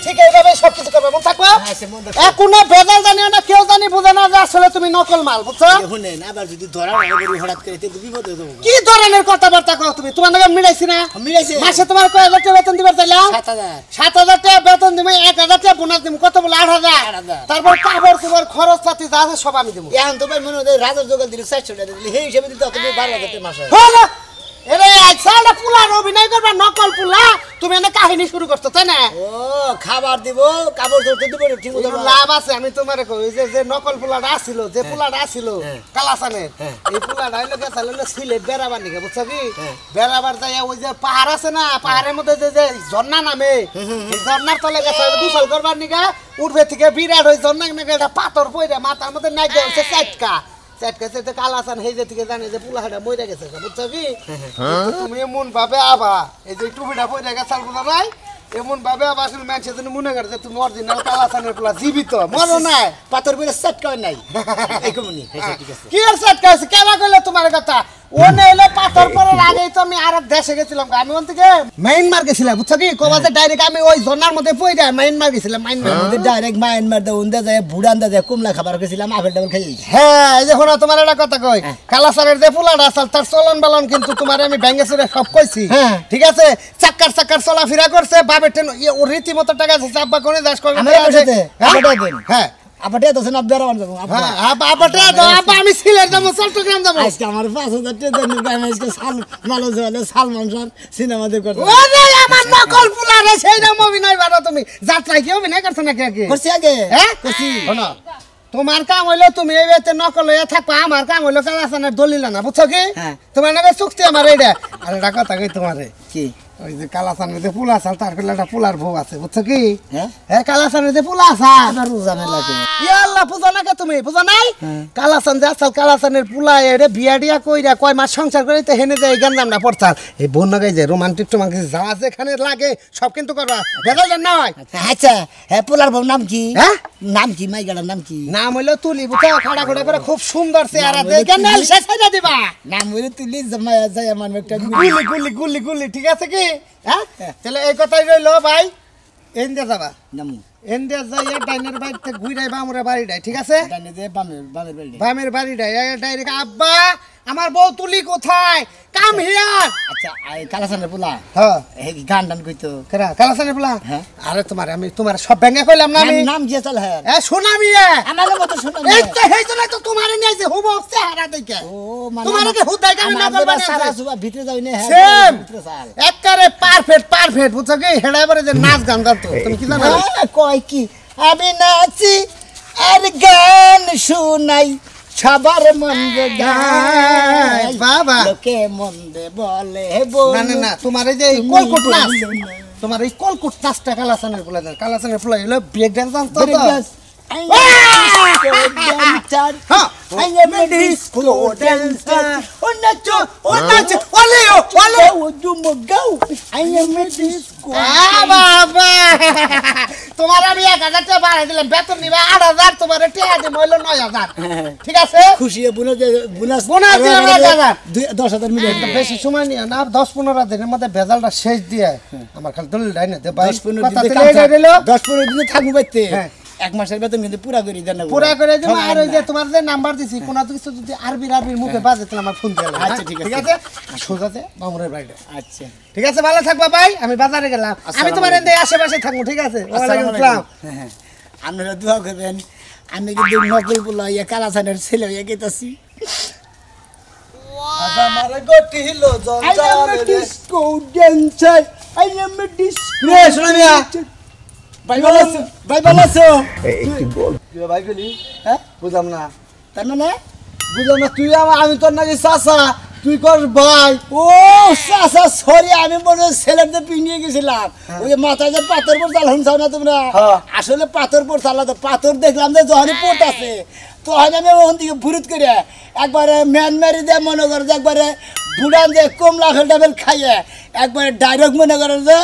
ঠিক এইভাবে সবকিছু করবে মন থাকবে কোনো ভেজাল জানিও না কেউ জানি বুঝে না যে আসলে তুমি নকল মাল বুঝছো শুনেন আবার যদি ধরা লাগে হঠাৎ করে তো বিপদ হয়ে যাবে কি ধরনের কথাবার্তা কও তুমি তোমার নাকি মিলাইছি না মিলাইছে মাসে তোমার কয় হাজার টাকা বেতন দিবার চাইলাম 7000 টাকা বেতন দিমু 1000 টাকা বোনাস দিমু কত বলে 8000 তারপর কাপড় চোপড় খরচ পাতি যা আছে সব আমি দিমু এখন তো ভাই মনে হয় রাজার জোগাল দিলে 400 টাকা দিলে সেই হিসেবে দিতে তুমি 12000 টাকা মাসে হলো এরে আইছাড়া পুলার অভিনয় করবা নকল পুলা তুমি এনে কাহিনী শুরু করছো তাই না ও খাবার দিব কাপড় ধরতে দিব ঠিক মতো লাভ আছে আমি তোমারে কই যে নকল পুলাটা ছিল যে পুলাটা ছিল কালাসানের এই পুলাটা হইলো গেছালে সিলেট বেড়াবার নিকে বুঝছো কি বেড়াবার যাই ওই যে পাহাড় আছে না পাহাড়ের মধ্যে যে ঝর্ণা নামে এই ঝর্ণার তলে গেছে গোসল করবার নিকে উঠবে থেকে বিরাট ওই ঝর্ণা নাকি একটা পাথর পইরা মাথার মধ্যে নাইকে হইছে চাটকা চাটকাছে কালাসান হেজে থেকে জানে যে পুলাটা মইরা গেছে বুঝছো কি তুমি এমন ভাবে আবা এই যে টুপিটা পইরা গেছাল বুঝা নাই এমন ভাবে আবার আসলে মানুষ যেন মনে করে যে তুমি অরিজিনাল কালাসানের পোলা জীবিত মরো নাই পাথর বইরা চাটকা নাই এই কমনি ঠিক আছে কি আর চাটকা আছে কেবা কইলো তোমার কথা ও নেলে পাথর পড়ার আগেই তো আমি আরেক দেশে গেছিলাম আমি ওন থেকে মায়ানমার গেছিলাম বুঝছো কি কোবাতে ডাইরেক্ট আমি ওই ঝর্ণার মধ্যে পইরা মায়ানমার গেছিলাম মায়ানমার মধ্যে ডাইরেক্ট মায়ানমার দে উন্দা যায় বুড়ান্দা যায় কমলা খাবার গেছিলাম আপেল ডাবল খাই হ্যাঁ এই যে শোনা তোমার একটা কথা কই কালাসানের যে পোলাটা আছে তার চলন বালন কিন্তু তোমার আমি ব্যাংকে ছেড়ে সব কইছি ঠিক আছে চাক্কার চলাফেরা করছে বাবে ও রীতিমতো টাকা আছে আব্বা কোনে দাস করবে হ্যাঁ আপাটে তো না বেরান যাব আপাটে দাও আব্বা আমি সিলেট যাব চট্টগ্রাম যাব আজকে আমার 5000 টাকা দেন আমি আজকে মালো জলে সালমান খান সিনেমা দেখতে ওরে আমার নকল পুলা রে সেইটা অভিনয় বারো তুমি যাত্রা কি অভিনয় করছ না কে করছি আগে হ্যাঁ করছি শোনো তোমার কাম হইলো তুমি এই বেতে নকল হয়ে থাকবা আমার কাম হইলো কালাসানের দলিল না বুঝছো কি তোমার নাকি চুক্তি আমার এইটা আর এটা কথা কই তোমারে কি ওই যে কালাসানের যে পুলা আছে তার কইলা একটা পুলার বউ আছে বুঝছো কি হ্যাঁ কালাসানের যে পুলা আছে আমার রোজামে লাগে ইয়া আল্লাহ বুঝা না তুমি বুঝা নাই কালাসান যে আসল কালাসানের পুলা এরে বিয়া ডিয়া কইরা কয় মাস সংসার করে তো হেনে যায় গঞ্জাম না পড়ছাল এই বোন নাগাই যে রোমান্টিক যা যেখানে লাগে সব কিন্তু করবা বেজাল না হয় আচ্ছা হ্যাঁ পুলার বউ নাম কি হ্যাঁ নাম কি মাইগাড়ার নাম কি নাম হইলো তুলি বুঝা খাড়া খড়া করে খুব সুন্দর চেহারা দেখে নাল শেষ হইয়া দিবা নাম হইলো তুলি জামায়া যায় আমার একটা গুলি ঠিক আছে কি হ্যাঁ তাহলে এই কথাই রইলো ভাই এন্ডিয়া যাবা নামু এন্ডিয়া যাইয়া ডাইনের বাড়িতে ঘুরাই বামরে বাড়িটাই ঠিক আছে ডাইনে যে বামের বাড়ি বামের বাড়িটাই ডাইরেক্ট আব্বা আমার বউ তুলি কোথায় কাম হিয়ার আচ্ছা কালাসানের পোলা হ্যাঁ এই গান টান কইতো কেরা কালাসানের পোলা হ্যাঁ আরে আমি তোমার সব ভেঙে কইলাম না আমি নাম কি চল হ্যাঁ সোনামি আমার মতো সোনামি এই তো হেইতো না তো তোমার নিয়ে যে হুব চেহারা দেখে ও মানে তোমার কি হুদাই কাম না বলবা সারা সুবা ভিতরে যাই না হ্যাঁ সেম একবারে পারফেক্ট বুঝছো কি হেডাইবারে যে নাচ গান গাতো তুমি কি জানো কয় কি আমি নাচি আর গান শুনাই সবার মন্দে গায় বাবা লোকে মন্দে বলে না তোমার এই যে কলকুট নাচ তোমার এই কলকুট নাচটা কালাসানের পোলা হলো ব্রেক ডান্স তো I am a disco dancer. তোমার আমি 1000 টাকা বাড়াই দিলাম বেতন নিবা 8000 তোমার টাকা দিম হইলো 9000 ঠিক আছে খুশি বোনাস দিলাম 10000 মিলে বেশি সময় নিয়ে না 10-15 দিনের মধ্যে ভেজালটা শেষ দিয়ে আমার খালি দলিল ডাই না 10-15 দিন থাকবো বাইতে এক মাসের বেতন কিন্তু পুরা করে দেন না পুরা করে দিমু আর ওই যে তোমার যে নাম্বার দিছি কোন কিছু যদি আরবির মুখে বাজে তাহলে আমার ফোন দিও আচ্ছা ঠিক আছে সোজাতে মামুরের বাড়িতে আচ্ছা ঠিক আছে ভালো থাকবা ভাই আমি বাজারে গেলাম আমি তোমার এন্ডে আশেপাশে থাকবো ঠিক আছে ওয়ালাইকুম আসসালাম হ্যাঁ আপনারা দোয়া করবেন আমি কিন্তু নকল বলা ইয়া কালাসানের ছেলে হয়ে গেতাছি আজ আমার গটি হিলো জঞ্জাল disco dancer I am a disco রে শুনামিয়া ভাই ভালো আছো একটু বল কি ভাই গলি হ্যাঁ বুঝলাম না তার মানে বুঝলাম না তুই আমি তোর নাকি চাচা তুই কর ভাই ও চাচা সরি আমি মনে ছেলেতে পিনিয়ে গেছিলাম ওই যে মাথায় যে পাথর পর চালান চাও না তোমরা আসলে পাথর পর চালাতো পাথর দেখলাম যে যখনই পোট আছে তখন আমি ওখান থেকে ভুরুত করে একবারে ম্যান মারি দিয়ে মনে করে যে একবারে বুড়ান যে কমলা ফেলটাফেল খাইয়ে একবারে ডাইরেক্ট মনে করে যে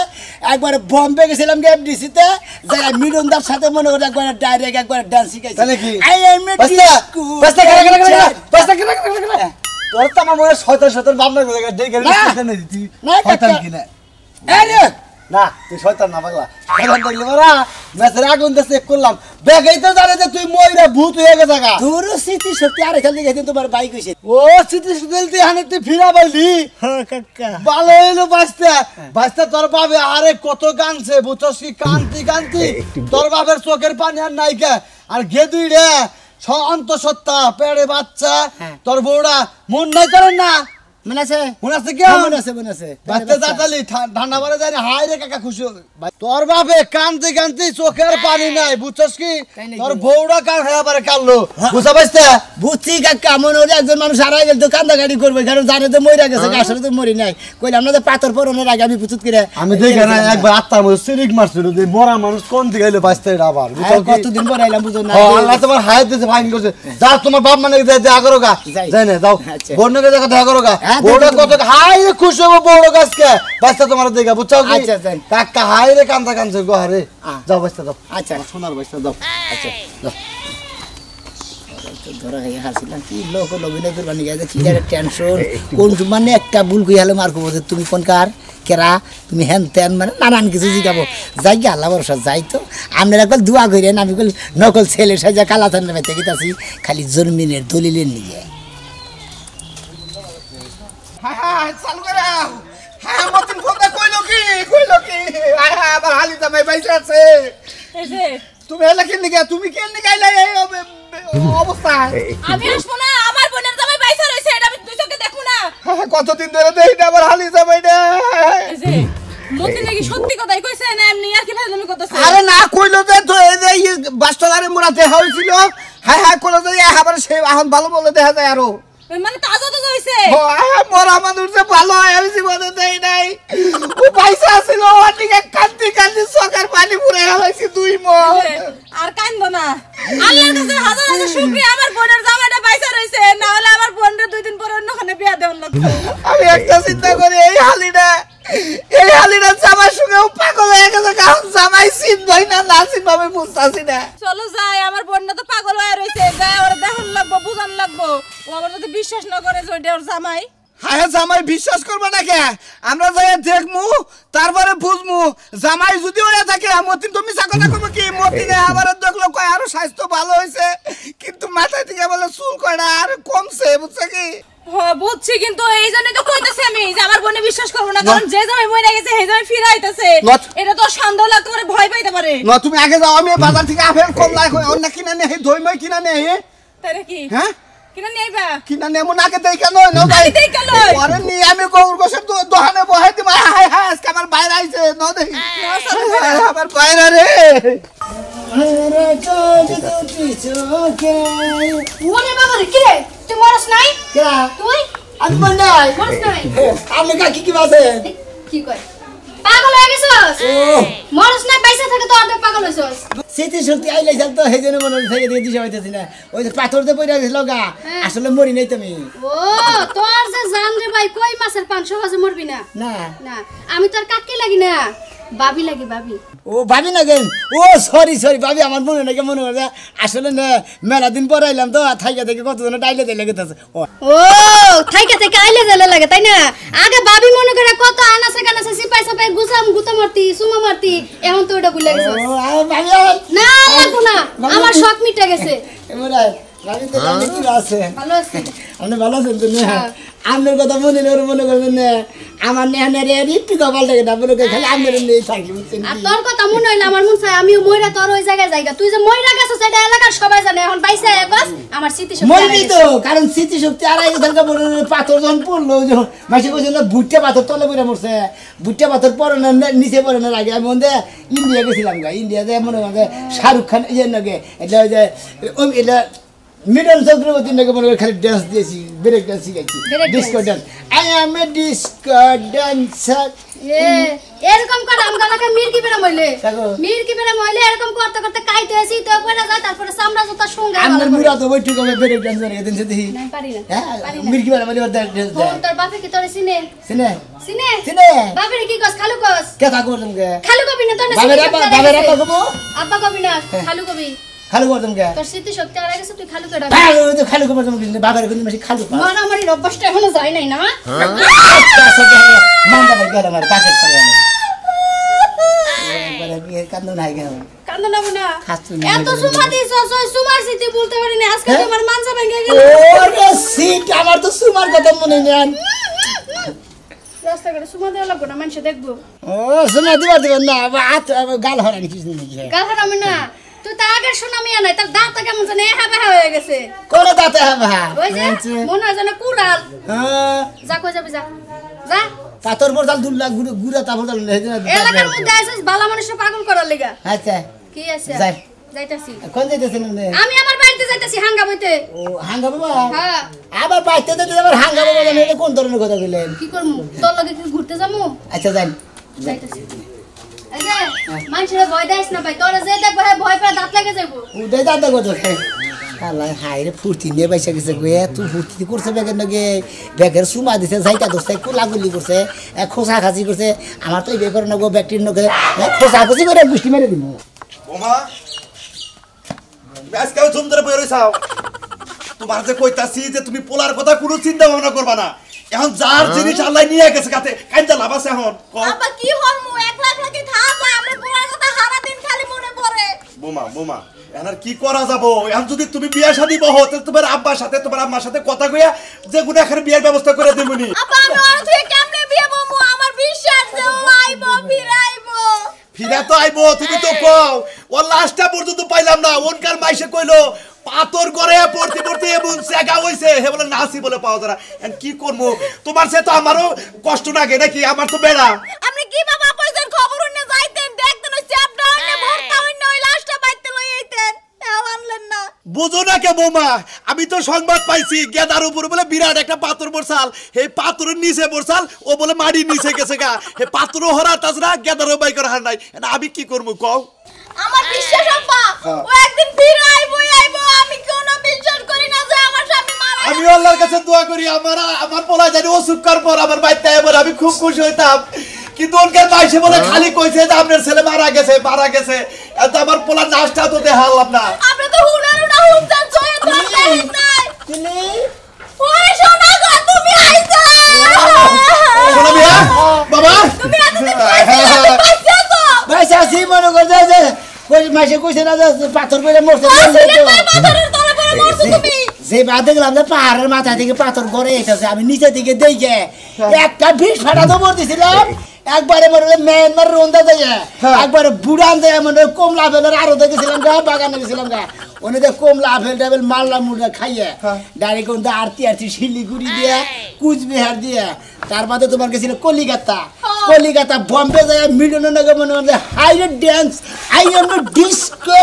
একবারে বম্বে গেছিলাম এফডিসিতে যারা মিলনদার সাথে মনে করে একবারে ডাইরেক্ট একবারে ডান্স শিখাইছে তাহলে কি আই এম এ ডিস্কো তোর তো আমার মনে 17 বামনা করে দেখে না দিতি শয়তান কিনা আরে না তুই শয়তান না পাগলা শয়তান দেখলি মারা ম্যাচের আগুন দিয়ে চেক করলাম বেগেই তো জানে যে তুই মইরা ভূত হয়ে গেছে গা তোর স্মৃতি শক্তি আরে খালি গেছে তোমার বাইক হইছে ও স্মৃতি সুদলতি হানে তুই ফিরা পাইলি হ্যাঁ কাকা ভালো হইলো বাঁচতে তোর বাবে আরে কত কানছে বুঝছস কি কান্তি তোর বাপের চোখের পানি আর নাইকা আর গেদুই রে অন্তঃসত্ত্বা পেড়ে বাচ্চা তোর বউরা মন নাই করেন না মনে আছে কি মনে আছে বাচ্চা তাতালি ঠান্ডা পরে যায় হাই রে কাকা খুশি তোর বাপে কান্তি চোখের পানি নাই বুঝছস কি তোর বউরা কান হয়ে পারে কাললো বুঝা পাইছে বুঝছি কাকা মনে হলে একজন মানুষ হারাই গেল তো কান্দাকাটি করবে কারণ জানে তো মইরা গেছে আসলে তো মরি নাই কইলাম না যে পাথর পরনের আগে আমি পুচুত করে আমি দেখে না একবার আত্মার মধ্যে সিরিক মারছিল যে মরা মানুষ কোন দিকে এলো বাঁচতে আবার কতদিন পরে আইলাম বুঝো না আল্লাহ তোমার হায়াত দিতে ফাইন করছে যা তোমার বাপ মানে দেখা করো গা যাই না যাও বন্যকে দেখা করো গা বড় কত হাই রে খুশি হবো বড় গাছকে বাচ্চা তোমার দেখা বুঝছো কি আচ্ছা কাকা হাই রে কান্দছে গো হারে যাও বাচ্চা যাও আচ্ছা সোনার বাচ্চা যাও আচ্ছা যাও ধরা হয়ে হাসিলাম কি লোক অভিনয় করবা নিয়ে গেছে কি একটা টেনশন কোন মানে একটা ভুল কই হলে মার করবো তুমি কোন কার কেরা তুমি হ্যান ত্যান মানে নানান কিছু জিগাবো যাই গিয়ে আল্লাহ ভরসা যাই তো আপনারা কল দোয়া করেন আমি কল নকল ছেলে সাজা কালাথানের বাইতে গেছি খালি জন্মিনের দলিলের নিয়ে চালু করে হ্যাঁ মতিন ফোনটা কইলো কি আবার হালি জামাই বাইসা আছে তুমি এলা কেন নিগা তুমি কেন নিগাইলা এই অবস্থা আমি আসবো না আমার বোনের জামাই বাইসা রইছে এটা আমি দুই চোখে দেখবো না কতদিন ধরে দেই না আবার হালি জামাই না মতিন নাকি সত্যি কথাই কইছে না এমনি আর কি ফাজলামি করতেছে আরে না কইলো যে তো এই যে বাস্তলারে মোরা দেখা হইছিল হ্যাঁ কইলো যে আবার সে এখন ভালো বলে দেখা যায় আরো মানে তাজা তো হইছে মরা মানুষ যে ভালো হয় আমি জীবনে দেই নাই ও পয়সা ছিল ওদিকে কান্দি চোখের পানি পুরে হলাইছি দুই মন আর কান্দো না আল্লাহর কাছে হাজার হাজার শুকরিয়া আমার বোনের জামাইটা বাইসা রইছে না হলে আমার বোনরে দুই দিন পর অন্যখানে বিয়া দেওয়ার লাগতো আমি একটা চিন্তা করি এই হালিটা জামাই সঙ্গে পাগল হয়ে গেছে কারণ জামাই চিনবই না চিনভাবে বুঝতেছি না চলো যাই আমার বোনটা তো পাগল হয়ে রইছে যাই ওরা দেখান লাগবো বুঝান লাগবো ও আবার যদি বিশ্বাস না করে যে ওইটা ওর জামাই হ্যাঁ জামাই বিশ্বাস করবে না কে আমরা যাই দেখমু তারপরে বুঝমু জামাই যদি ওরা থাকে মতিন তুমি চাকনা করবো কি মতিনে আবার দেখলো কয় আরো স্বাস্থ্য ভালো হয়েছে কিন্তু মাথায় থেকে বলে চুল কয়টা আর কমছে বুঝছো কি হ্যাঁ বুঝছি কিন্তু এই জন্যই তো কইতেছি আমি যে আমার বোনে বিশ্বাস করবো না কারণ যে জামাই মরে গেছে সেই জামাই ফিরে আইতেছে এটা তো সন্দেহ লাগতে পারে ভয় পাইতে পারে না তুমি আগে যাও আমি বাজার থেকে আপেল কমলা অন্য কিনা নেই দই কিনা নেই তাই কি হ্যাঁ কিনা নেইবা কিনা নেমু নাকে দেই কেন না দেই কেন আরে নি আমি গৌর গোসের দোকানে বহাই দিমা হাই হাই আজকে আমার বাইরে আইছে ন দেই আমার বাইরে রে রে যদি চোখে ওরে বাবা রে কি রে তুই মরছ নাই কেরা তুই আমি বন্ডাই মরছ নাই আপনি কাকি কি বাজে কি কয় পাগল হয়ে গেছস মরছ না বাইসা থাকে তো অর্ধেক পাগল হইছস স্মৃতি শক্তি আইলে যাল তো সেই জন্য মনে থেকে দিয়ে দিশা হইতেছি না ওই যে পাথর দিয়ে পড়ে গেছিল গা আসলে মরি নাই তুমি ও তোর যে জান রে ভাই কই মাছের পান সহজে মরবি না না না আমি তোর কাকি লাগি না ভাবি লাগি ভাবি ও ভাবি না কেন ও সরি ভাবি আমার মনে নাকি মনে করে আসলে না মেলা দিন পর আইলাম তো থাইকা থেকে কতজন ডাইলে দিলে গেছে ও থাইকা থেকে আইলে জেলে লাগে তাই না আগে ভাবি মনে করে কত আনাসে কানাসে সিপাই সাপাই গুতা মারতি সুমা মারতি এখন তো ওটা ভুলে গেছস ও ভাবি না লাগবো না আমার শখ মিটে গেছে এমরাই ভাবি তো জানি কি আছে ভালো আছি আপনি ভালো আছেন তো না আপনার কথা মনে নেই মনে করবেন না আমার নেহানের রিপি কপাল থেকে না বলে খালি আপনার নেই থাকি বুঝছেন আর তোর কথা মনে হইলে আমার মন চাই আমিও মইরা তোর ওই জায়গায় যাইগা তুই যে মইরা গেছস সেটা এলাকার সবাই জানে এখন বাইসা একবাস আমার স্মৃতি শক্তি মরি তো কারণ স্মৃতি শক্তি আর এই ধরনের বড় পাথর যখন পড়লো মাসি কইছিল ভুট্টা পাথর তলে পড়ে মরছে ভুট্টা পাথর পড়ে না নিচে পড়ে না আগে আমি মধ্যে ইন্ডিয়া গেছিলাম গা ইন্ডিয়াতে মনে হয় শাহরুখ খান ইয়ে নাকি এটা ওই যে এটা মিডল চক্রবর্তী নাকি মনে খালি ডান্স দিয়েছি ব্রেক ডান্স শিখাইছি disco dance I am a disco dancer এরকম করে আমগালাকে মিরকি বেরা মইলে এরকম করতে করতে কাইতে আসি তো পড়া যায় তারপরে সামরা জুতা সঙ্গে আমরা মুরা তো বইঠু কবে ব্রেক ডান্স করে দিন সেদি নাই পারি না হ্যাঁ মিরকি বেরা বলি ওর ডান্স দেয় তোর বাপে কি তোরে চিনে চিনে চিনে চিনে বাপের কি কস খালু কস কথা করতাম কে খালু কবি না তোর না বাবের আপা কবো আব্বা কবি না খালু কবি খালু করতাম কে তোর স্মৃতি শক্তি আর গেছে তুই খালু কেডা খালু করতাম বাবার কিন্তু বেশি খালু মারামারি অভ্যাসটা এখনো যায় নাই না মানটা ভাই গেল আমার বাকেট করে আমি একবার বিয়ের কান্দন নাই কেন কান্দো না বোনা খাচ্ছু এত সুমা দিছ সুমার স্মৃতি বলতে পারিনি আজকে তোমার মানসা ভেঙে গেল ওরে সিট আমার তো সুমার কথা মনে নেই রাস্তা করে সুমা দেওয়া লাগবে না মানুষ দেখবো ও সুমা দিবেন না গাল হরানি কিছু নাকি গাল হারামি না তুই তো আগের শোনা মিয়া নাই তার দাঁত কেমন জানে হ্যাঁ হয়ে গেছে কোন দাঁতে হ্যাঁ ওই যে মনে হয় যেন কুড়াল যা কই যাবি যা যা পাথর বোতল দুল্লা গুড়া তা বোতল এলাকার মধ্যে আইছিস বালা মানুষের পাগল করার লাগা আচ্ছা কি আছে যাই যাইতাছি কোন যাইতেছেন আমি আমার বাড়িতে যাইতাছি হাঙ্গা বইতে ও হাঙ্গা বাবা হ্যাঁ আবার বাইতে যেতে আবার হাঙ্গা বাবা জানেন এটা কোন ধরনের কথা বললেন কি করমু তোর লগে কি ঘুরতে যামু আচ্ছা যাই যাইতাছি এই যে মানুষের ভয় দেয়স না ভাই তোরা যে দেখবে হ্যাঁ ভয় পেয়ে দাঁত লেগে যাবো উদয় দাদা কত আল্লাহ হাই রে ফুর্তি নিয়ে বাইসা গেছে গে তুই ফুর্তি করছে ব্যাগের নাকি ব্যাগের সুমা দিছে যাইটা দোস্তায় কোলাগুলি করছে খোসা খাসি করছে আমার তো এই বের করে নেবো ব্যাগটির নকে খোসা খাসি করে গুষ্টি মেরে দিব ওমা আজকেও ঝুম ধরে বই রইছাও তোমার যে কইতাছি যে তুমি পোলার কথা কোনো চিন্তা ভাবনা করবা না এখন যার জিনিস আল্লাহ নিয়ে গেছে কাতে কাইন্দা লাভ আছে এখন আব্বা কি হরমু একলা একলা কি থাকবো আমরা পোলার কথা সারা দিন খালি মনে পড়ে বোমা বোমা এখন আর কি করা যাবো এখন যদি তুমি বিয়ে শাদী বহো তাহলে তোমার আব্বার সাথে তোমার আম্মার সাথে কথা কইয়া যে গুনাখানে বিয়ের ব্যবস্থা করে দেবনি আব্বা আমি ওর থেকে কেমনে বিয়ে বমু আমার বিশ্বাস যে ও আইবো ফিরাইবো ফিরা তো আইবো তুমি তো কও ও লাস্টটা পর্যন্ত পাইলাম না ওনকার মাইসে কইলো পাথর করে পড়তে পড়তে এমন জায়গা হইছে হে বলে নাসি বলে পাওয়া যারা এখন কি করবো তোমার সে তো আমারও কষ্ট লাগে নাকি আমার তো বেড়া আপনি কি বাবা কইছেন খবর উনি যাইতেন দেখতেন ওই চ্যাপটা হইনে ভর্তা হইনে ওই লাশটা বাইতে লই আইতেন এও আনলেন না বুঝো না কে বৌমা আমি তো সংবাদ পাইছি গেদার উপর বলে বিরাট একটা পাথর বর্ষাল এই পাথরের নিচে বর্ষাল ও বলে মাটির নিচে গেছে গা এই পাথরও হরা তাছাড়া গেদারও বাই করে হার নাই আমি কি করবো কও আমার বিশ্বাস আব্বা ও একদিন ফিরে আইবো আমি কোনো বিশ্বাস করি না যে আমার স্বামী মারা আমি আল্লাহর কাছে দোয়া করি আমার পোলা জানি অসুখ কর পর আমার বাইতে এবার আমি খুব খুশি হইতাম কিন্তু ওনকার মাইসে বলে খালি কইছে যে আপনার ছেলে মারা গেছে এত আমার পোলা নাশটা তো দেখালাম না আপনি তো হুনারু না হুনছেন জয় তো নাই তুমি ওই সোনা গো তুমি আইছো শোনো মিয়া বাবা তুমি এতদিন কইছো বাইসা সি মনে করছে যে কই মাসে কইছে না যে পাথর পড়ে মরছে পাথরের তলে পড়ে মরছো তুমি যে বাদ দেখলাম যে পাহাড়ের মাথা থেকে পাথর গড়ে এসেছে আমি নিচে থেকে দেখে একটা ভিড় ফাটা তো মরতেছিলাম একবারে মনে মেয়ের রোন্দা যায় একবারে বুড়ান যায় মনে কমলা ফেলের আরো দেখেছিলাম গা বাগানে গেছিলাম গা ওনে যে কমলা আপেল টাপেল মারলাম মুড়া খাইয়ে ডাইরেক্ট ওনটা আরতি শিলিগুড়ি দিয়ে কুচবিহার দিয়ে তার বাদে তোমার গেছিল কলিকাতা বম্বে যায় মিডনের নগে মনে মনে hi dance I am disco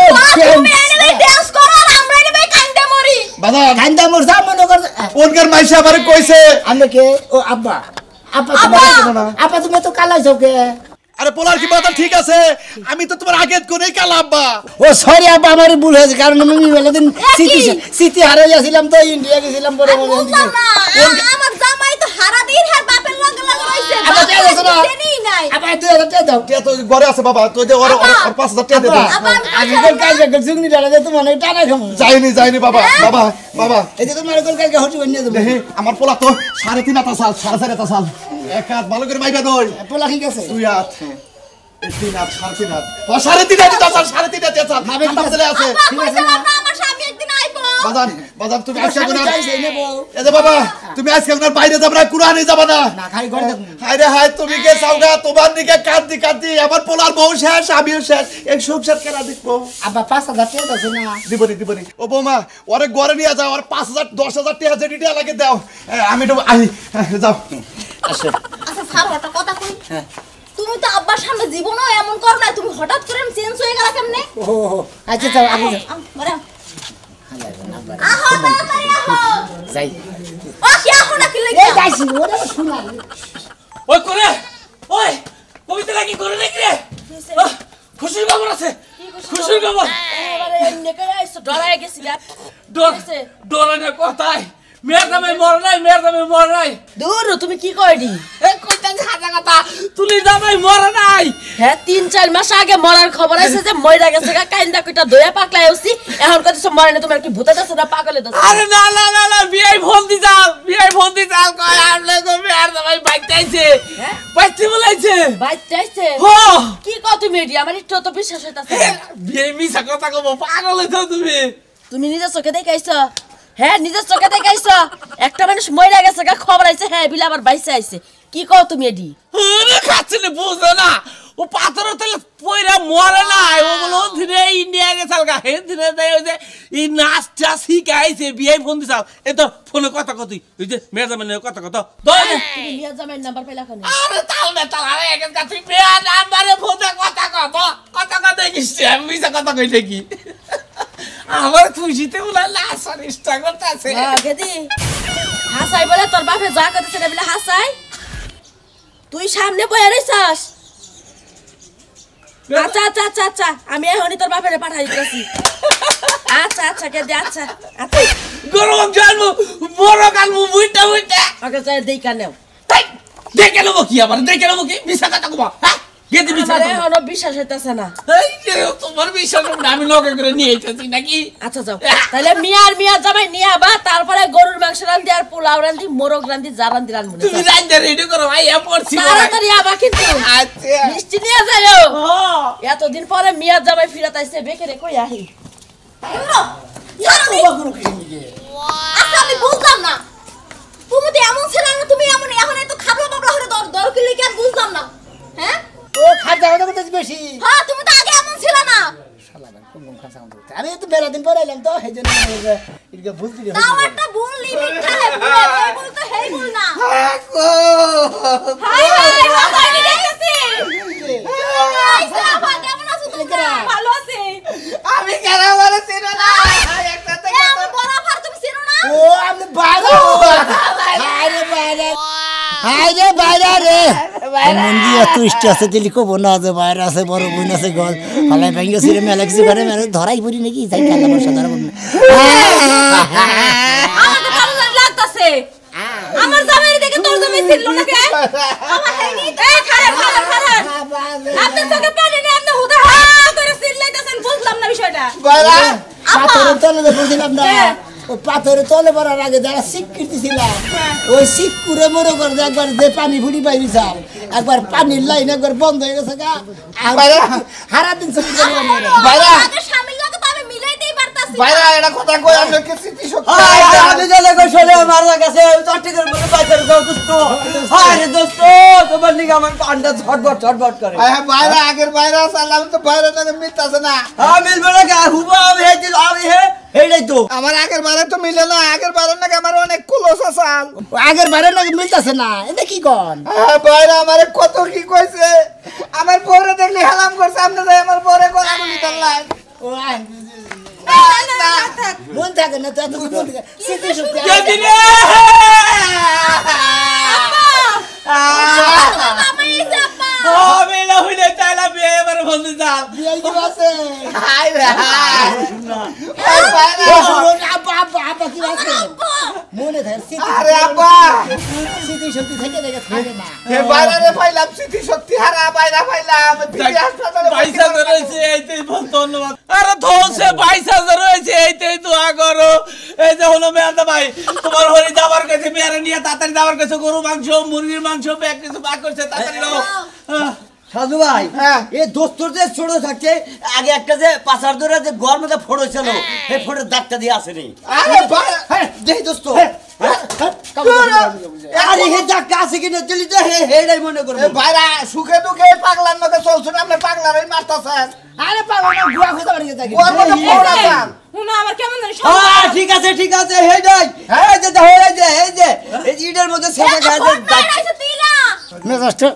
dance করো আর আমরা এনে কান্দে মরি বাবা কান্দা মরছা মনে কর ওনকার মাইসে আমারে কইছে আমি কে ও আব্বা তুমি তো কালাই চৌকে আরে পোলার কি কথা ঠিক আছে আমি তো তোমার আগে কোনেই কালা আব্বা ও সরি আব্বা আমার ভুল হয়েছে কারণ আমি বেলাদিন স্মৃতি হারাই আসছিলাম তো ইন্ডিয়া গেছিলাম পরে আমার জামাই তো হারা দিন হার বাপের লগে লগে রইছে আব্বা জানি নাই আব্বা 2000 টাকা দাও টিয়া তো ঘরে আছে বাবা তুই যে ওর 5000 টাকা দে দাও আমি কল কালকে জুগনি ডালা দে তোমার টাকা খামু যাইনি বাবা এই যে তোমার কল কালকে হটু বানিয়ে দেব দেখি আমার পোলা তো 3.5 আতা সাল 4.5 সাল এক হাত ভালো করে মাইবা দই পোলা ঠিক আছে 2 হাত 3 হাত 3.5 হাত ও 3.5 হাত দাও 3.5 হাত দাও মাবে খাতা চলে আছে ঠিক আছে না আমার স্বামী একদিন আইবো বাজান তুমি আজকে কোন চাইছে নেব এই যে বাবা তুমি আজকে কোন বাইরে যাব না কুরআনে যাব না না খালি ঘরে থাকবো হায়রে হায় তুমি কে চাওগা তোমার দিকে কাঁদি আমার পোলার বউ শেষ আমিও শেষ এক সংসার কেনা দেখবো আব্বা 5000 টাকা দাও না দিবনি ও বৌমা ওরে ঘরে নিয়ে যাও আর 5000 10000 টাকা যেটি লাগে দাও আমি তো আই যাও আসো আচ্ছা ছাড়ো একটা কথা কই তুমি তো আব্বার সামনে জীবনও এমন করো না তুমি হঠাৎ করে চেঞ্জ হয়ে গেল কেমনে ও আচ্ছা যাও আগে যাও বড় আহো তাড়াতাড়ি আহো যাই ও কি আহো না কি এই লাগা যাইছি ওরে শোনা ওই করে ওই পবিত্রা কি করে নাকি রে খুশির খবর আছে খুশির খবর এবারে নেকে আইছো ডরায় গেছি গা ডরাই না কথাই মেয়ের দামে মরে নাই দূর তুমি কি কইডি এ কইতা হাজা কথা তুলি দামে মরে নাই হ্যাঁ 3-4 মাস আগে মরার খবর আছে যে মইরা গেছে কাইন্দা কইটা দয়া পাকলাই হইছি এখন কইতেছ মরে না তোমার কি ভূতে দাছ না পাগলে দাছ আরে না বিয়াই ফোন দি যাও কয় আমলে গো মেয়ের দামে বাইতাইছে বাইতে বলাইছে বাইতাইছে হো কি কও তুমি এডি আমার একটু তো বিশ্বাস হইতাছে বিয়াই মিছা কথা কব পাগল হইছো তুমি নিজের চোখে দেখাইছো হ্যাঁ নিজের চোখে দেখাইছো একটা মানুষ মইরা গেছে খবর আইছে হ্যাঁ বিলা আবার বাইসে আইছে কি কও তুমি এডি আরে খাচ্ছিলে বুঝো না ও পাথর তেল পয়রা মরে না ও বলো দিনে ইন্ডিয়া গেছাল গা হে দিনে দেই ওই যে এই নাচটা শিখাইছে বিয়াই ফোন দিছাল এ তো ফোনে কথা কতই ওই যে মেজামের কথা কত দই তুমি মিয়া জামাইর নাম্বার পাইলা কেন আরে তাল আরে একদম কাছে বিয়া নাম্বারে ফোনে কথা দেখিস আমি মিছা কথা কই দেখি আমার খুশিতে বলা লাসার ইচ্ছা করতেছে গেদি হাসাই বলে তোর বাপে যা করতেছে না বলে হাসাই তুই সামনে বয়ে রইছস আচ্ছা আমি এখনই তোর বাপেরে পাঠাই দিতেছি আচ্ছা গেদি আচ্ছা গরম জানবো বড় কালমু বুইটা আগে যাই দেই কানেও দেখে নেবো কি আবার দেখে নেবো কি মিছা কথা কবা হ্যাঁ গেদি মিছা আরে হলো বিশ্বাস হইতাছে না এই যে তোমার বিশ্বাস আমি লগে করে নিয়ে আইতাছি নাকি আচ্ছা যাও তাহলে মিয়া জামাই নিয়ে আবা তারপরে গরুর মাংস রান্ধি আর পোলাও রান্ধি মোরগ রান্ধি যা রান্ধি রান্ধবো তুমি রাইন্দা রেডি করো ভাই এ পড়ছি তাড়াতাড়ি আবা কিন্তু আচ্ছা মিষ্টি নিয়ে যাও এতদিন পরে মিয়া জামাই ফিরাত আইছে বেকেরে কই আহি আচ্ছা আমি বুঝলাম না তুমি তো এমন ছিল না তুমি এমন এখন এত খাবলা বাবলা হরে দর কি লিখে বুঝলাম না হ্যাঁ ও খাদ্য খাওয়া করতেছি বেশি হ্যাঁ তুমি তো আগে এমন ছিল না শালা ভাই কোন খাসা করতে আমি তো বেলা দিন পরে এলাম তো সেইজন্য এদিকে ভুল দিই তাও একটা ভুল লিমিটটা হে ভুল তো হেই ভুল না হাই হাই দেখেছি আইসা কেমন আছো তুমি ভালো আছি আমি কেন বলে ছিল না একসাথে আমার বড় ফার তুমি ছিল না ও আমি বাইরে রে মন্দি এত ইষ্ট আছে দিলি কব না যে বাইরে আছে বড় বোন আছে গল হালাই ভাঙ্গা ছিরে মেলা কিছু করে মেলা ধরাই পড়ি নাকি যাই খেলা বর্ষা ধরা পড়ি আমার তো ভালো লাগতাছে আমার জামাই দেখে তোর জামাই ছিল না কে আমার হেনি এই খারাপ আপনি তোকে পানি নে আপনি হুদা হা করে চিল্লাইতাছেন বুঝলাম না বিষয়টা বাইরা পাথরের তলে বুঝলাম না ও পাথরের তলে পড়ার আগে যারা স্বীকৃতি ছিলাম ওই শিবকুরে মরে করে একবার যে পানি ফুটি পাইবি চাল একবার পানির লাইন একবার বন্ধ হয়ে গেছে গা হারা দিন ছবি বাইরা আগে স্বামীর লাগে তো আমি মিলাইতেই পারতাছি বাইরা এটা কথা কই আমরা কি স্মৃতি শক্তি আমি চলে গো চলে মারা গেছে চট্টিগের মধ্যে বাইরে যাও দোস্ত আরে দোস্ত তোমার নিকে আমার কান্ডা ছটবট করে বাইরা আগের বাইরা সালাম তো বাইরা নাকি মিটাছে না মিলবে না কা হুবা আমি হেদিল আমি হে হেডাই তো আমার আগের বারে তো মিলে না আগের বারে নাকি আমার অনেক ক্লোজ আসাল আগের বারে নাকি মিলতেছে না এটা কি কন বাইরা আমারে কত কি কইছে আমার পরে দেখলি হালাম করছে আপনি যাই আমার পরে কথা বলি তাল্লাই ও মন থাকে না তো এত মন থাকে স্মৃতি শক্তি গেদি রে আমি না হইলে তাইলা বিয়ে এবারে বন্ধু যাও বিয়ে কি আছে হাই রে হাই আপা কি আছে মনে থাকে স্মৃতি আরে আপা স্মৃতি শক্তি থেকে দেখে থাকে না হে বাইরা রে পাইলাম স্মৃতি শক্তি হারা বাইরা পাইলাম বিজি হাসপাতালে 22,000 হইছে এইতেই ধন্যবাদ আরে ধনছে 22,000 হইছে এইতেই দোয়া করো এই যে হলো মেয়াদা ভাই তোমার হরি যাবার কাছে মেয়ারে নিয়ে তাড়াতাড়ি যাবার কাছে গরু মাংস মুরগির মাংস ব্যাগ কিছু বাক করছে তাড়াতাড়ি নাও সাধু ভাই এই দোস্তর যে ছোট থাকছে আগে একটা যে পাচার ধরে যে গড় মধ্যে ফোড়ো ছিল এই ফোড়ের দাগটা দিয়ে আসেনি আরে বাইরা দেই দোস্ত আরে হে দাগটা আছে কিনা দিলি তো হেডাই মনে করব বাইরা সুখে দুঃখে পাগলার নকে চলছ না আপনি পাগলারই মারতাছেন আরে পাগল না গুয়া খোদা বাড়ি থাকে ওর মধ্যে পড়াছেন হুনো আমার কেমন জানি ঠিক আছে হেডাই এই যে দেখো এই যে ইডের মধ্যে ছেলে গায়ে যে দাগ আইছো তুইলা মেজাজটা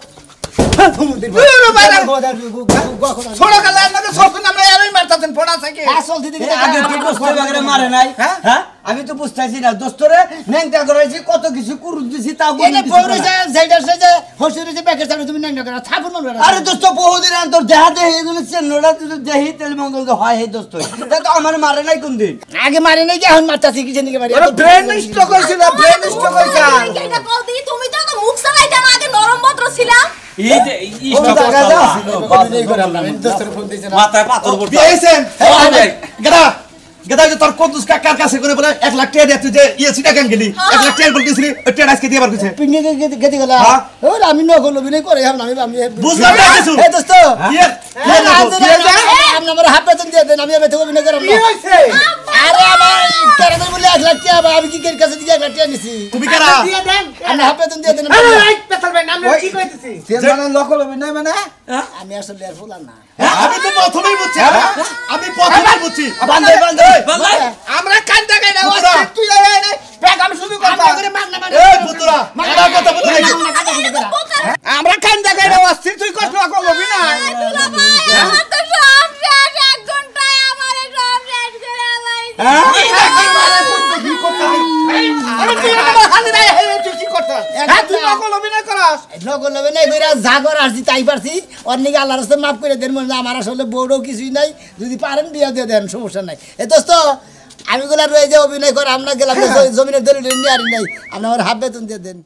ছোট কালে আপনাকে চলছ না আমরা এরই মারতাছেন পড়াছে কি আসল দিদি আগে ঠিক করে মারে নাই হ্যাঁ আমি তো বুঝতেছি না দোস্তরে ন্যাংটা করাইছি কত কিছু কুরুত দিছি তাও কোনো এনে কিছু পৌরে করে না। যেটা সেটা হসিরে যে প্যাকেট চালু তুমি নাই না কেন থাকুন না আরে দোস্ত বহুদিন আন তোর দেহা দেহে এগুলো চেন্নরা তুই দেহি তেল মঙ্গল হয় হে দোস্ত তা তো আমার মারে নাই কোন দিন আগে মারি নাই কি এখন মারতাছি কি জানি কি মারি ব্রেন স্ট্রোক হইছিল ব্রেন স্ট্রোক হইছে এটা কদি তুমি তো তো মুখ চালাইতে না আগে নরম বত্র ছিলাম এই যে ইস্টা মাথায় পাথর পড়ছে বিয়েছেন গদা গদা যে তোর কন্দুস কাকার কাছে করে বলে 1 লাখ টাকা দিয়ে তুই যে সিটা কেন গেলি 1 লাখ টাকা বলতেছিলি ওই টাকা আজকে দিয়ে বার কইছে পিন্নি গেতে গেলা হ্যাঁ। ওরে আমি নকল অভিনয় করে আমি বুঝলাম না কিছু এ দোস্ত ইয়ে আপনি আমার হাফ বেতন দিয়ে দেন আমি বেতন অভিনয় করাম না আরে আমার কেন বলে 1 লাখ টাকা আমি কি এর কাছে দিয়ে 1 লাখ টাকা নিছি তুমি কারা দিয়ে দেন আমি হাফ বেতন দিয়ে দেন এই পেছাল ভাই নাম কি কইতেছি মানে নকল অভিনয় মানে আমি আসলে আর ফুলাম না আমি তো প্রথমেই বুঝছি আমি প্রথমেই বুঝছি বান্ধে বান্ধে বাংলায় আমরা কান্দা গাইনা পুত্রা। তুই এই ব্যাগ আমি শুরু করব এই পুত্রা কারা কথা বলতে নাকি আমরা কান্দা গাইনা অস্থির তুই কষ্ট করবি না দুলা ভাই আমার তো সব শেষ 1 ঘন্টায় আমারে সব শেষ করে আলাইছে আরে তুই আমার হাতে নাই তুই কি করছস হ্যাঁ তুই নকল অভিনয় করস নকল অভিনয় কইরা যা কর আসছি তাই পারছি অনেকে আল্লাহর রাস্তায় মাফ করে দেন মনে আমার আসলে বউরও কিছুই নাই যদি পারেন বিয়া দিয়ে দেন সমস্যা নাই এ দোস্ত আমি গুলা রয়ে যে অভিনয় করে আমরা গেলাম জমিনের দলিল নিয়ে আরি নাই আপনি আমার হাফ বেতন দিয়ে দেন